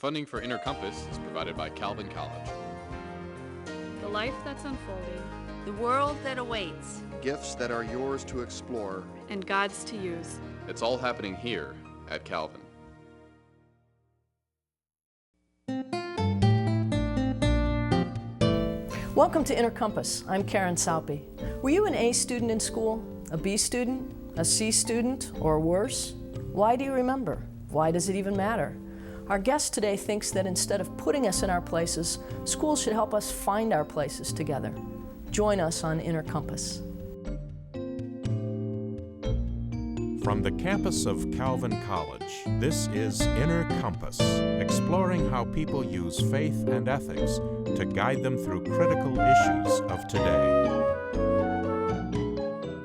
Funding for Inner Compass is provided by Calvin College. The life that's unfolding, the world that awaits, gifts that are yours to explore, and God's to use. It's all happening here at Calvin. Welcome to Inner Compass. I'm Karen Saupe. Were you an A student in school, a B student, a C student, or worse? Why do you remember? Why does it even matter? Our guest today thinks that instead of putting us in our places, schools should help us find our places together. Join us on Inner Compass. From the campus of Calvin College, this is Inner Compass, exploring how people use faith and ethics to guide them through critical issues of today.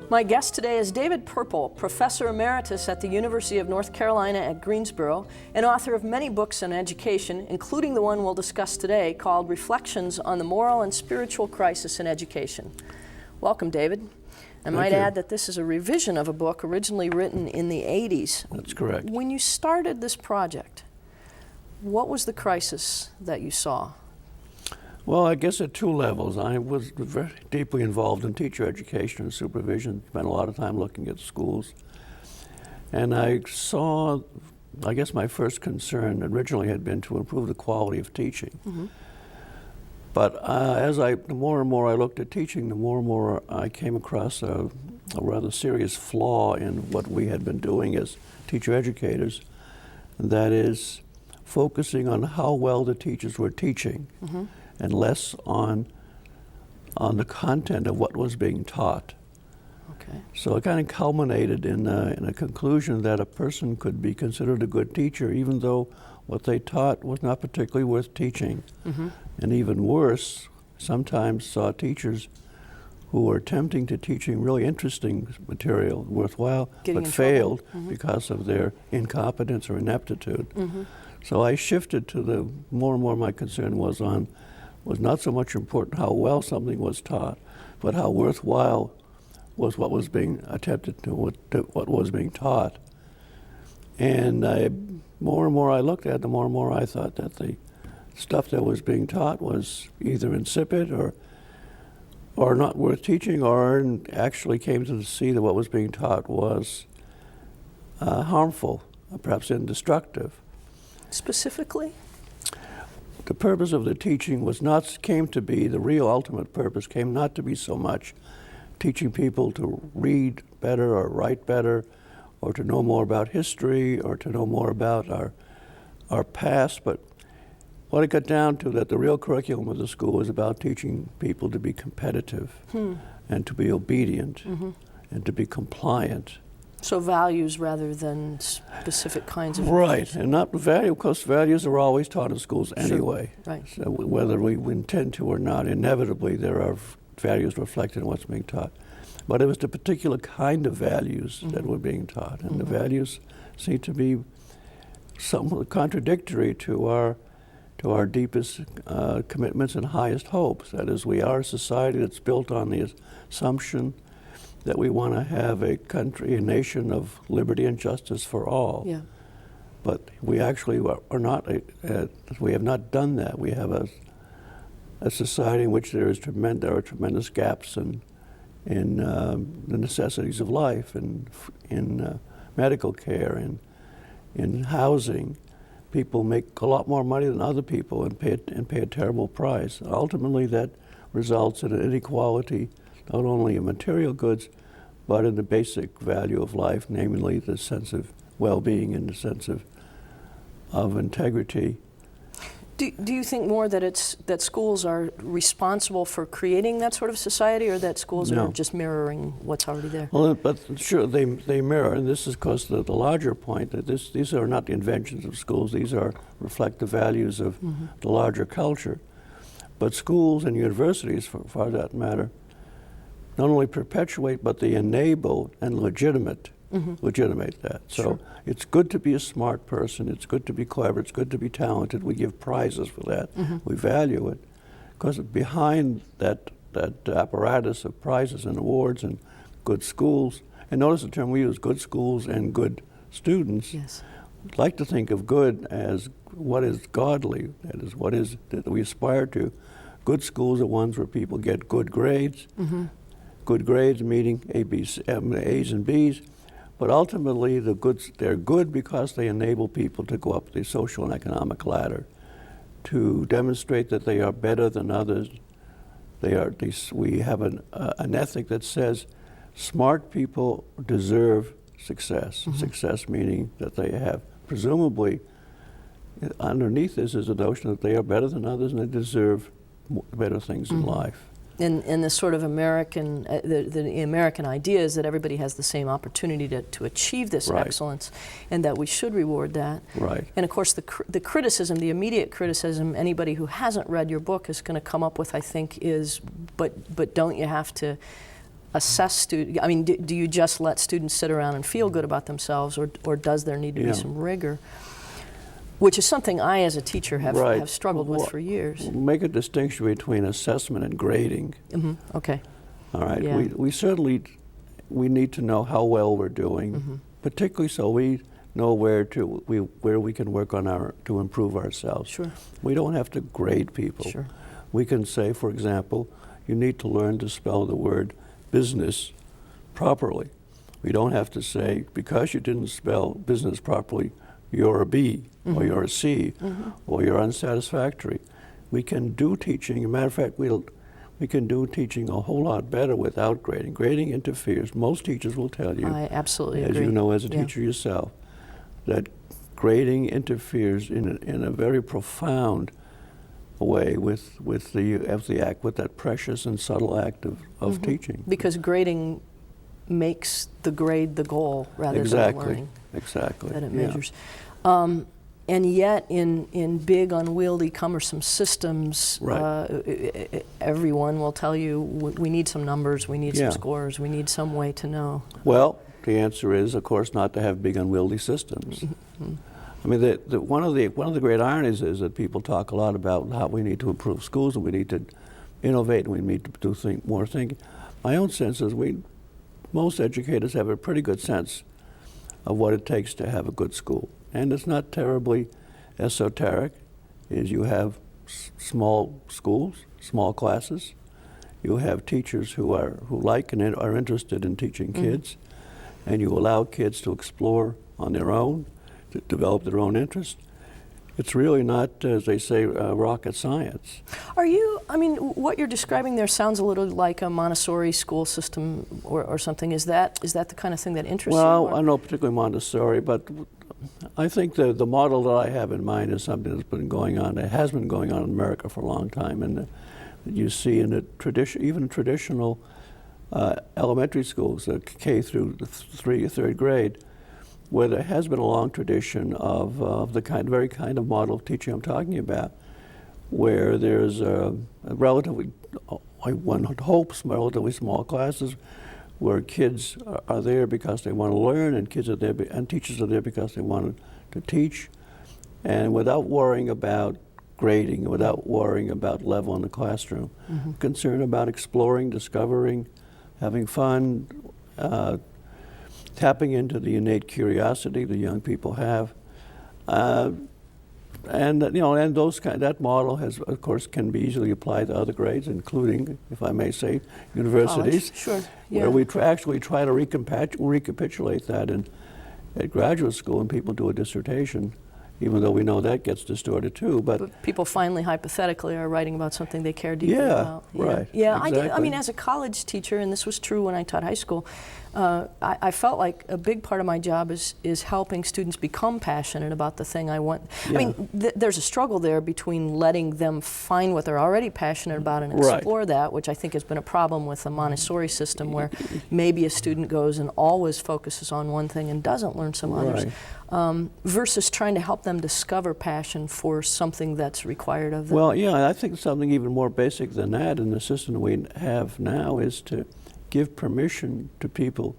My guest today is David Purpel, Professor Emeritus at the University of North Carolina at Greensboro and author of many books on education, including the one we'll discuss today called Reflections on the Moral and Spiritual Crisis in Education. Welcome, David. I might add that this is a revision of a book originally written in the 80s. That's correct. When you started this project, what was the crisis that you saw? Well, I guess at two levels. I was very deeply involved in teacher education and supervision, spent a lot of time looking at schools. And I saw, I guess my first concern originally had been to improve the quality of teaching. Mm-hmm. But the more and more I looked at teaching, the more and more I came across a rather serious flaw in what we had been doing as teacher educators, and that is focusing on how well the teachers were teaching, mm-hmm. and less on the content of what was being taught. Okay. So it kind of culminated in a conclusion that a person could be considered a good teacher even though what they taught was not particularly worth teaching. Mm-hmm. And even worse, sometimes saw teachers who were attempting to teaching really interesting material, worthwhile, but failed mm-hmm. because of their incompetence or ineptitude. Mm-hmm. So I shifted to the more and more my concern was not so much important how well something was taught, but how worthwhile was what was being attempted to what was being taught. And more and more I looked at it, the more and more I thought that the stuff that was being taught was either insipid or not worth teaching, or actually came to see that what was being taught was harmful, perhaps destructive. Specifically? The purpose of the teaching the real ultimate purpose came not to be so much teaching people to read better or write better or to know more about history or to know more about our past, but what it got down to that the real curriculum of the school was about teaching people to be competitive and to be obedient mm-hmm. and to be compliant. So values rather than specific kinds of right, and not value, because values are always taught in schools anyway. Sure. Right. So whether we intend to or not, inevitably there are values reflected in what's being taught. But it was the particular kind of values mm-hmm. that were being taught, and mm-hmm. the values seem to be somewhat contradictory to our deepest commitments and highest hopes. That is, we are a society that's built on the assumption that we want to have a nation of liberty and justice for all. Yeah. But we actually are not, we have not done that. We have a society in which there are tremendous gaps in the necessities of life, in medical care, in housing. People make a lot more money than other people and pay a terrible price. Ultimately, that results in an inequality not only in material goods, but in the basic value of life, namely the sense of well-being and the sense of integrity. Do you think more that schools are responsible for creating that sort of society, or that schools are just mirroring what's already there? Well, but sure, they mirror, and this is because the larger point that these are not the inventions of schools. These reflect the values of mm-hmm. the larger culture. But schools and universities, for that matter, not only perpetuate, but they enable and legitimate that. So sure. It's good to be a smart person, it's good to be clever, it's good to be talented. We give prizes for that. Mm-hmm. We value it. Because behind that apparatus of prizes and awards and good schools, and notice the term we use, good schools and good students, yes. like to think of good as what is godly, that is what is that we aspire to. Good schools are ones where people get good grades, good grades meaning A's and B's, but ultimately they're good because they enable people to go up the social and economic ladder, to demonstrate that they are better than others. We have an ethic that says smart people deserve success. Success meaning that they have, presumably, underneath this is the notion that they are better than others and they deserve better things in life. And the sort of American, the American idea is that everybody has the same opportunity to achieve this excellence, and that we should reward that. Right. And of course, the criticism, the immediate criticism, anybody who hasn't read your book is going to come up with, I think, is, but don't you have to assess students? I mean, do you just let students sit around and feel good about themselves, or does there need to be some rigor? Which is something I, as a teacher, have struggled with for years. Make a distinction between assessment and grading. Okay. All right. Yeah. We certainly need to know how well we're doing, particularly so we know where we can work on to improve ourselves. Sure. We don't have to grade people. Sure. We can say, for example, you need to learn to spell the word business properly. We don't have to say, because you didn't spell business properly, you're a B, or you're a C, or you're unsatisfactory. We can do teaching. As a matter of fact, we can do teaching a whole lot better without grading. Grading interferes. Most teachers will tell you, I absolutely as agree. you know as a teacher yourself, that grading interferes in a very profound way with that precious and subtle act of teaching. Because grading makes the grade the goal rather than the learning. Exactly. That it measures. And yet, in big, unwieldy, cumbersome systems, everyone will tell you, we need some numbers, we need some scores, we need some way to know. Well, the answer is, of course, not to have big, unwieldy systems. I mean, one of the great ironies is that people talk a lot about how we need to improve schools and we need to innovate and we need to do more thinking. My own sense is most educators have a pretty good sense of what it takes to have a good school. And it's not terribly esoteric. You have small schools, small classes. You have teachers who like and are interested in teaching kids, and you allow kids to explore on their own, to develop their own interest. It's really not, as they say, rocket science. I mean, what you're describing there sounds a little like a Montessori school system or something. Is that the kind of thing that interests you? Well, I don't know particularly Montessori, but I think the model that I have in mind is something that's been going on, it has been going on in America for a long time, and you see in even traditional elementary schools, K through third grade, where there has been a long tradition of the very kind of model of teaching I'm talking about, where there's a relatively, one hopes, relatively small classes, where kids are there because they want to learn, and kids are there, and teachers are there because they want to teach, and without worrying about grading, without worrying about level in the classroom, concerned about exploring, discovering, having fun, tapping into the innate curiosity that young people have, and that model that can be easily applied to other grades, including, if I may say, universities. Sure. Where we actually try to recapitulate that at graduate school, and people do a dissertation, even though we know that gets distorted too. But people finally, hypothetically, are writing about something they care deeply about. Right. Yeah, exactly. I mean, as a college teacher, and this was true when I taught high school, I felt like a big part of my job is helping students become passionate about the thing I want. Yeah. I mean, there's a struggle there between letting them find what they're already passionate about and explore that, which I think has been a problem with the Montessori system, where maybe a student goes and always focuses on one thing and doesn't learn some others, versus trying to help them discover passion for something that's required of them. Well, yeah, I think something even more basic than that in the system we have now is to give permission to people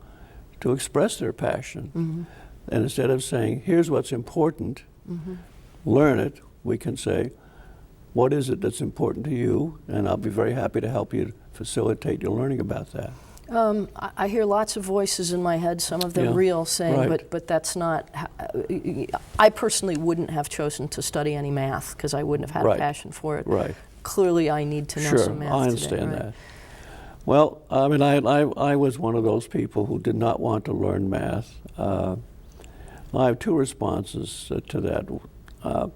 to express their passion. And instead of saying, here's what's important, learn it, we can say, what is it that's important to you? And I'll be very happy to help you facilitate your learning about that. I hear lots of voices in my head, some of them real, saying, right. but that's not, I personally wouldn't have chosen to study any math because I wouldn't have had Right. a passion for it. Right. Clearly I need to know Sure, some math I understand today, right? that. Well, I mean, I was one of those people who did not want to learn math. I have two responses to that.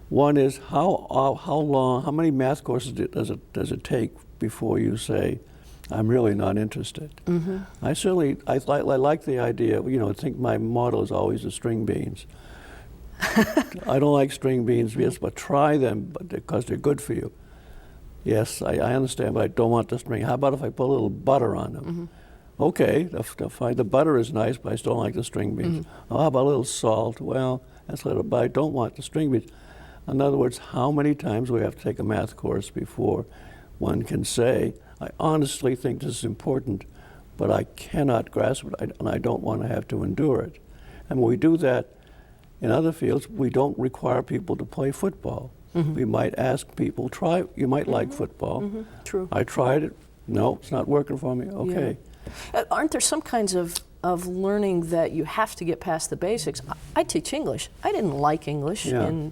One is how many math courses does it take before you say, I'm really not interested? Mm-hmm. I like the idea. I think my motto is always the string beans. I don't like string beans, yes, but try them because they're good for you. Yes, I understand, but I don't want the string. How about if I put a little butter on them? Mm-hmm. Okay, the butter is nice, but I still don't like the string beans. Mm-hmm. Oh, how about a little salt? Well, that's a little, but I don't want the string beans. In other words, how many times do we have to take a math course before one can say, I honestly think this is important, but I cannot grasp it, and I don't want to have to endure it. And when we do that in other fields, we don't require people to play football. Mm-hmm. We might ask people, you might like football. Mm-hmm. True. I tried it. No, it's not working for me. Okay. Aren't there some kinds of learning that you have to get past the basics? I teach English. I didn't like English. Yeah.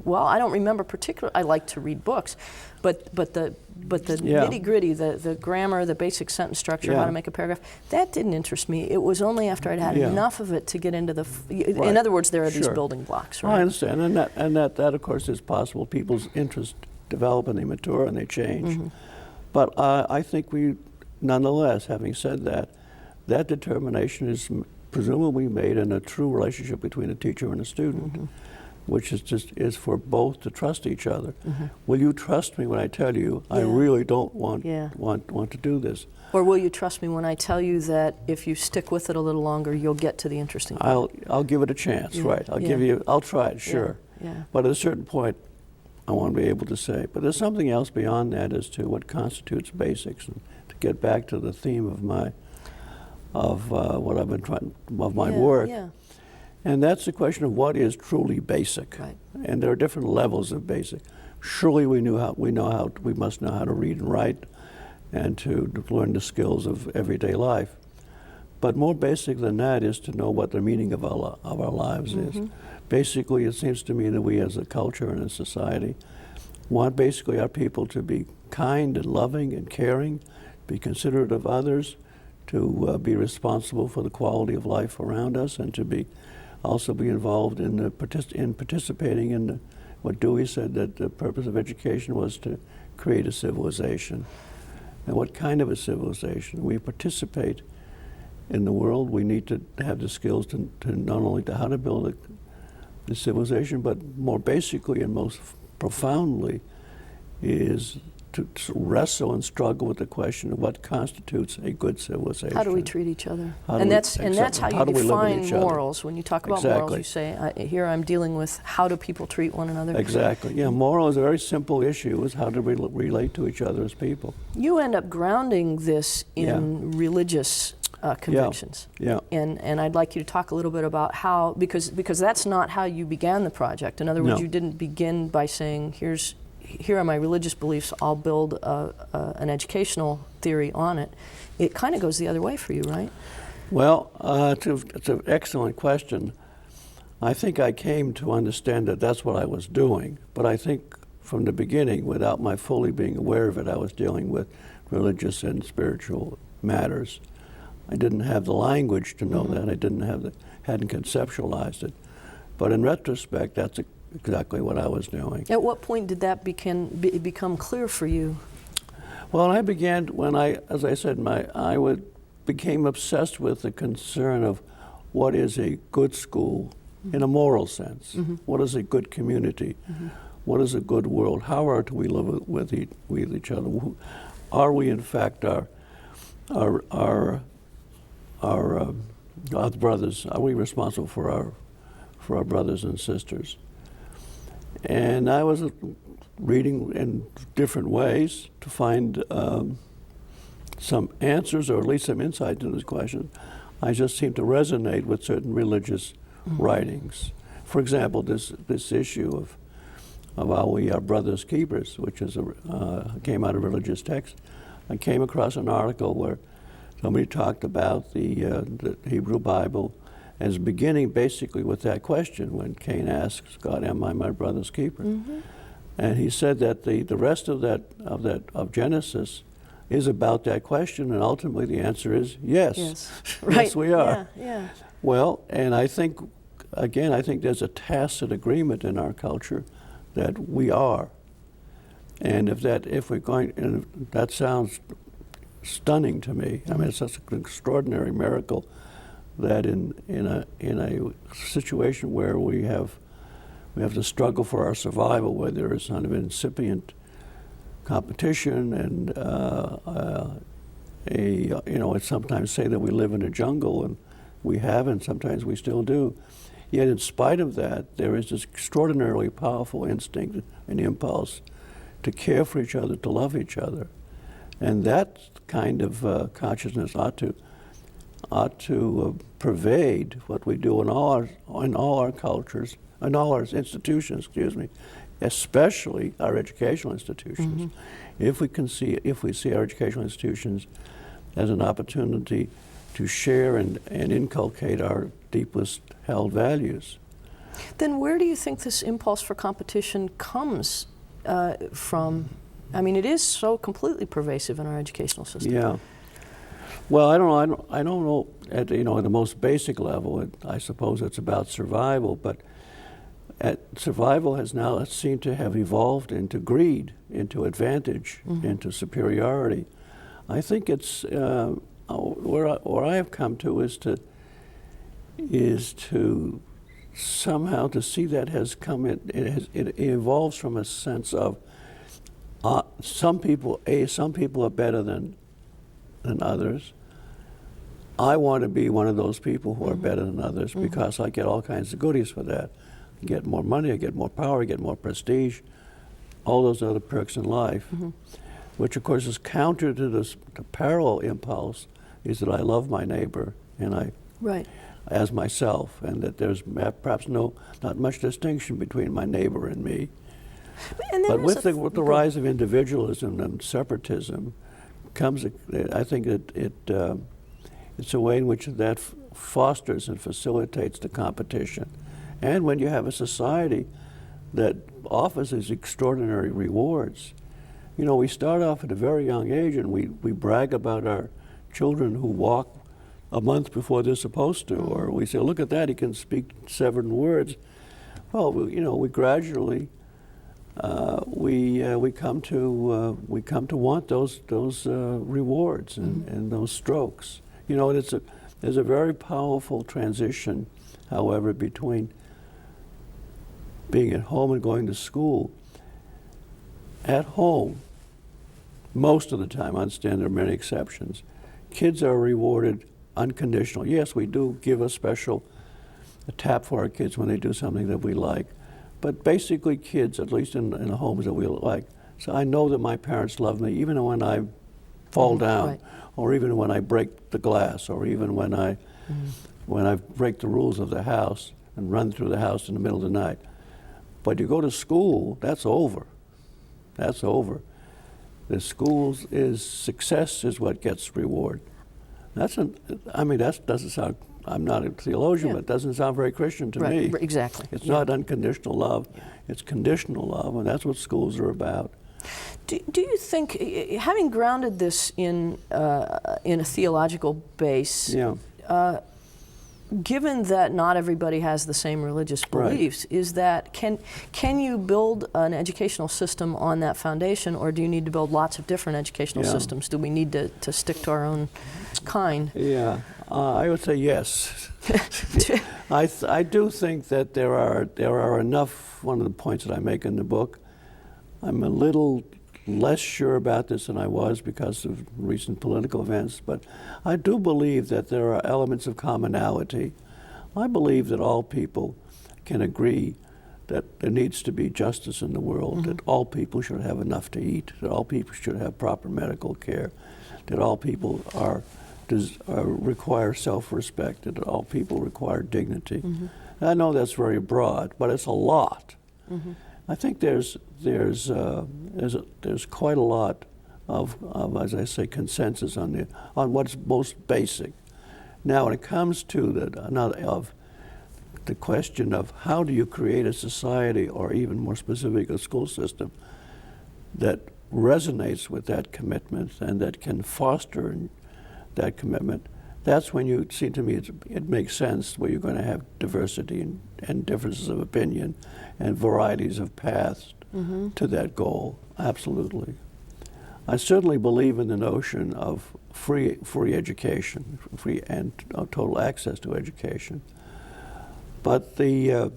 Well, I don't remember particularly. I like to read books, but the Yeah. nitty gritty, the grammar, the basic sentence structure, Yeah. how to make a paragraph, that didn't interest me. It was only after I'd had Yeah. enough of it to get into the. In Right. other words, there are these Sure. building blocks, Well, right? I understand, and that of course is possible. People's interests develop and they mature and they change. Mm-hmm. But I think we, nonetheless, having said that, that determination is presumably made in a true relationship between a teacher and a student, Mm-hmm. which is for both to trust each other. Will you trust me when I tell you I Mm-hmm. Yeah. really don't want Yeah. want to do this? Or will you trust me when I tell you that if you stick with it a little longer, you'll get to the interesting part? I'll give it a chance, Yeah. right? I'll try it, sure. Yeah. But at a certain point, I want to be able to say. But there's something else beyond that as to what constitutes basics. And to get back to the theme of my work, Yeah. and that's the question of what is truly basic. Right. And there are different levels of basic. Surely we must know how to read and write, and to learn the skills of everyday life. But more basic than that is to know what the meaning of our lives is. Basically, it seems to me that we as a culture and a society want basically our people to be kind and loving and caring, be considerate of others, to be responsible for the quality of life around us, and to also be involved in participating in what Dewey said, that the purpose of education was to create a civilization. And what kind of a civilization? We participate in the world. We need to have the skills to not only to how to build the civilization, but more basically and most profoundly is to wrestle and struggle with the question of what constitutes a good civilization. How do we treat each other? How do And we- that's how exactly. How you do we live with define each other? morals. When you talk about morals, Exactly. you say, here I'm dealing with how do people treat one another. Exactly. Yeah, moral is a very simple issue, is how do we relate to each other as people. You end up grounding this in religious convictions. Yeah. And I'd like you to talk a little bit about how, because that's not how you began the project. In other words, No. you didn't begin by saying, here are my religious beliefs, I'll build an educational theory on it. It kind of goes the other way for you, right? Well, it's an excellent question. I think I came to understand that that's what I was doing, but I think from the beginning, without my fully being aware of it, I was dealing with religious and spiritual matters. I didn't have the language to know that. I hadn't conceptualized it. But in retrospect, that's exactly what I was doing. At what point did that become clear for you? Well, I began when as I said, became obsessed with the concern of what is a good school in a moral sense. What is a good community? What is a good world? How are we live with each other? Are we in fact our brothers? Are we responsible for our brothers and sisters? And I was reading in different ways to find some answers, or at least some insight into this question. I just seemed to resonate with certain religious writings. For example, this issue of how we are brothers keepers, which is came out of religious text. I came across an article where somebody talked about the Hebrew Bible as beginning basically with that question when Cain asks God, "Am I my brother's keeper?" Mm-hmm. And he said that the rest of Genesis is about that question, and ultimately the answer is yes. Yes. Yes, we are. Yeah, yeah. Well, and I think, again, I think there's a tacit agreement in our culture that we are. And if we're going, and that sounds stunning to me. I mean, it's such an extraordinary miracle that in a situation where we have to struggle for our survival, where there is kind of incipient competition and it's sometimes say that we live in a jungle, and we have, and sometimes we still do. Yet in spite of that, there is this extraordinarily powerful instinct and impulse to care for each other, to love each other. And that kind of consciousness ought to pervade what we do in all our cultures, in all our institutions, especially our educational institutions. Mm-hmm. If we see our educational institutions as an opportunity to share and inculcate our deepest held values. Then where do you think this impulse for competition comes from? I mean, it is so completely pervasive in our educational system. Yeah. Well, I don't know. At the most basic level, I suppose it's about survival. But survival has now seemed to have evolved into greed, into advantage, mm-hmm. into superiority. I think it's where I have come to is to somehow to see that has come in. It evolves from a sense of some people are better than others. I want to be one of those people who are better than others mm-hmm. because I get all kinds of goodies for that. I get more money, I get more power, I get more prestige, all those other perks in life, mm-hmm. which of course is counter to the parallel impulse is that I love my neighbor and I right. as myself, and that there's perhaps not much distinction between my neighbor and me. But with the rise of individualism and separatism comes, I think it's a way in which that fosters and facilitates the competition. And when you have a society that offers these extraordinary rewards, we start off at a very young age and we brag about our children who walk a month before they're supposed to, or we say, look at that, he can speak 7 words. Well, we gradually we come to want those rewards and those strokes. There's a very powerful transition, however, between being at home and going to school. At home, most of the time, I understand there are many exceptions, kids are rewarded unconditional. Yes, we do give a tap for our kids when they do something that we like. But basically kids, at least in the homes that we like, so I know that my parents love me even when I fall down, right. or even when I break the glass, or even when I break the rules of the house and run through the house in the middle of the night. But you go to school, that's over. That's over. The schools success is what gets reward. That doesn't sound, I'm not a theologian, but it doesn't sound very Christian to me. Exactly. It's not unconditional love, it's conditional love, and that's what schools are about. Do you think, having grounded this in a theological base, given that not everybody has the same religious beliefs, is that can you build an educational system on that foundation, or do you need to build lots of different educational systems? Do we need to stick to our own kind? Yeah, I would say yes. I do think that there are enough. One of the points that I make in the book, I'm a little less sure about this than I was because of recent political events, but I do believe that there are elements of commonality. I believe that all people can agree that there needs to be justice in the world, that all people should have enough to eat, that all people should have proper medical care, that all people require self-respect, that all people require dignity. I know that's very broad, but it's a lot. I think there's quite a lot as I say, consensus on what's most basic. Now, when it comes to the question of how do you create a society, or even more specific, a school system that resonates with that commitment and that can foster that commitment, that's when you see, to me, it makes sense, where you're going to have diversity and differences of opinion and varieties of paths to that goal. Absolutely. I certainly believe in the notion of free education, free and total access to education. But I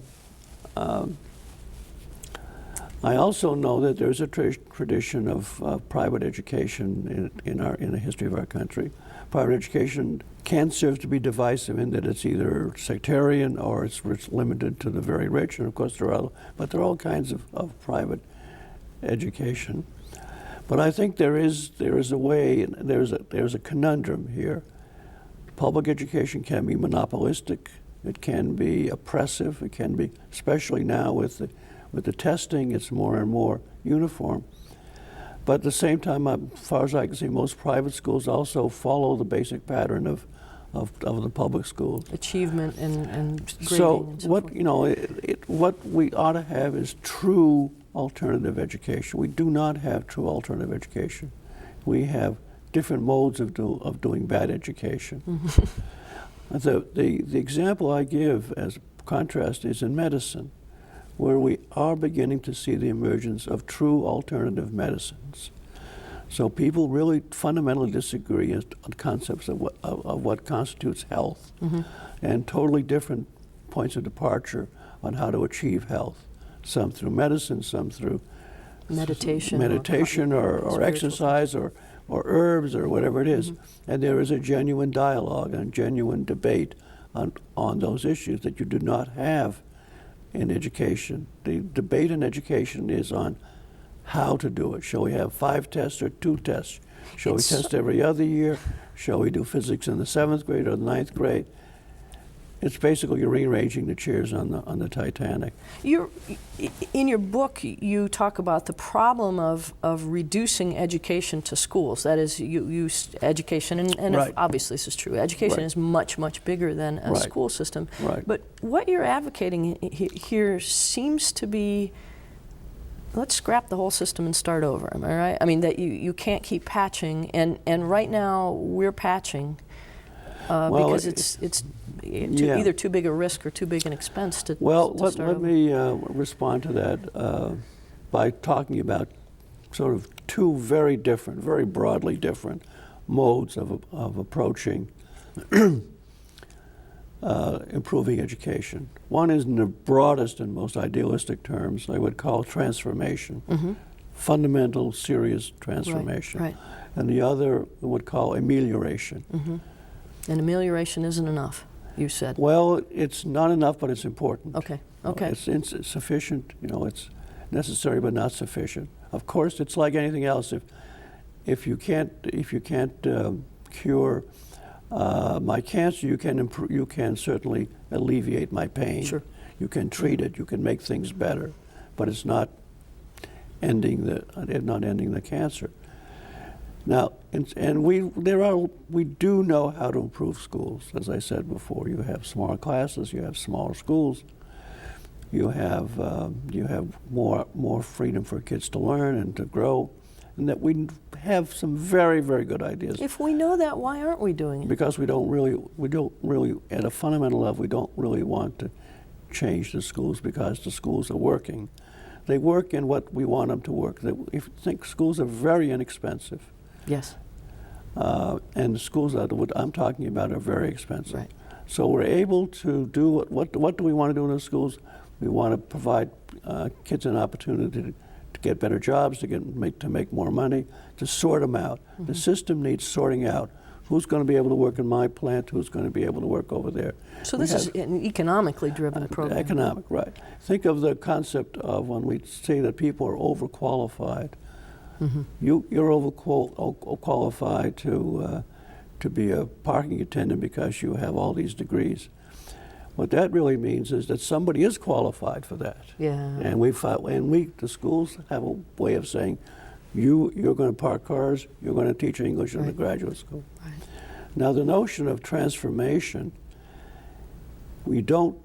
also know that there's a tradition of private education in the history of our country. Private education can serve to be divisive in that it's either sectarian or it's limited to the very rich, and of course there are all kinds of private education. But I think there is a way, there's a conundrum here. Public education can be monopolistic, it can be oppressive, it can be, especially now with the testing, it's more and more uniform. But at the same time, as far as I can see, most private schools also follow the basic pattern of the public schools. Achievement and grading. So and so what forth. what we ought to have is true alternative education. We do not have true alternative education. We have different modes of doing bad education. The example I give as contrast is in medicine, where we are beginning to see the emergence of true alternative medicines. So people really fundamentally disagree on concepts of what constitutes health, and totally different points of departure on how to achieve health. Some through medicine, some through meditation or exercise or herbs or whatever it is. And there is a genuine dialogue and genuine debate on those issues that you do not have in education. The debate in education is on how to do it. Shall we have 5 tests or 2 tests? Shall we test every other year? Shall we do physics in the 7th grade or the 9th grade? It's basically you're rearranging the chairs on the Titanic. In your book, you talk about the problem of reducing education to schools. That is, you use education, and Right. obviously this is true. Education Right. is much, much bigger than a Right. school system. Right. But what you're advocating here seems to be, let's scrap the whole system and start over. Am I right? I mean, that you can't keep patching, and right now we're patching. Because it's either too big a risk or too big an expense to start let over. me respond to that by talking about sort of 2 very different, very broadly different modes of approaching improving education. One is, in the broadest and most idealistic terms, I would call transformation, fundamental, serious transformation. Right. And the other I would call amelioration. And amelioration isn't enough, you said. Well, it's not enough, but it's important. Okay. It's sufficient. It's necessary, but not sufficient. Of course, it's like anything else. If you can't cure my cancer, you can certainly alleviate my pain. Sure. You can treat it. You can make things better, but it's not ending the cancer. Now, we do know how to improve schools. As I said before, you have smaller classes, you have smaller schools, you have more freedom for kids to learn and to grow, and that we have some very, very good ideas. If we know that, why aren't we doing it? Because we don't really, at a fundamental level, we don't really want to change the schools because the schools are working. They work in what we want them to work. If you think, schools are very inexpensive. Yes. And the schools that I'm talking about are very expensive. Right. So we're able to do what do we want to do in the schools? We want to provide kids an opportunity to get better jobs, to make more money, to sort them out. The system needs sorting out. Who's going to be able to work in my plant? Who's going to be able to work over there? So this is an economically driven program. Economic, right. Think of the concept of when we say that people are overqualified. You're overqualified to be a parking attendant because you have all these degrees. What that really means is that somebody is qualified for that. Yeah. And the schools have a way of saying, You're going to park cars, you're going to teach English in the graduate school. Right. Now, the notion of transformation, we don't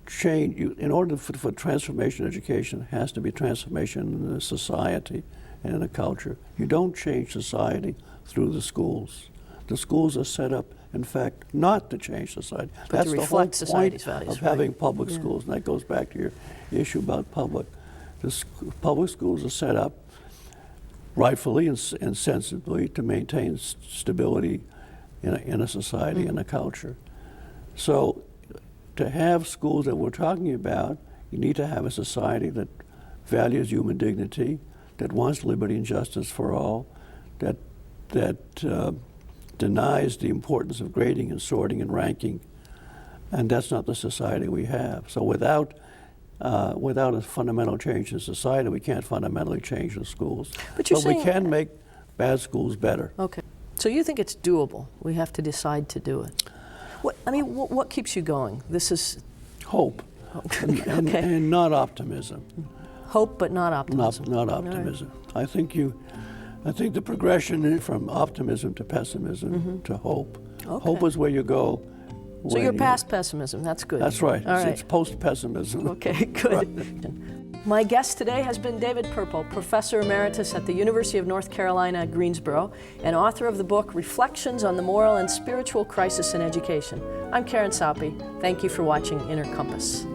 change. In order for transformation education, it has to be transformation in a society and in a culture. You don't change society through the schools. The schools are set up, in fact, not to change society. But That's to the whole reflect society's point values, of having right. public schools, and that goes back to your issue about public. Public schools are set up rightfully and sensibly to maintain stability in a society and a culture. So to have schools that we're talking about, you need to have a society that values human dignity, that wants liberty and justice for all, that denies the importance of grading and sorting and ranking, and that's not the society we have. So without a fundamental change in society, we can't fundamentally change the schools. But you're saying, we can make bad schools better. Okay. So you think it's doable? We have to decide to do it. What keeps you going? This is hope, and not optimism. Hope, but not optimism. Not optimism. Right. I think the progression from optimism to pessimism to hope. Okay. Hope is where you go. So you're past pessimism. That's good. That's right. All right. It's post-pessimism. Okay, good. Right. My guest today has been David Purpel, Professor Emeritus at the University of North Carolina at Greensboro, and author of the book Reflections on the Moral and Spiritual Crisis in Education. I'm Karen Saupe. Thank you for watching Inner Compass.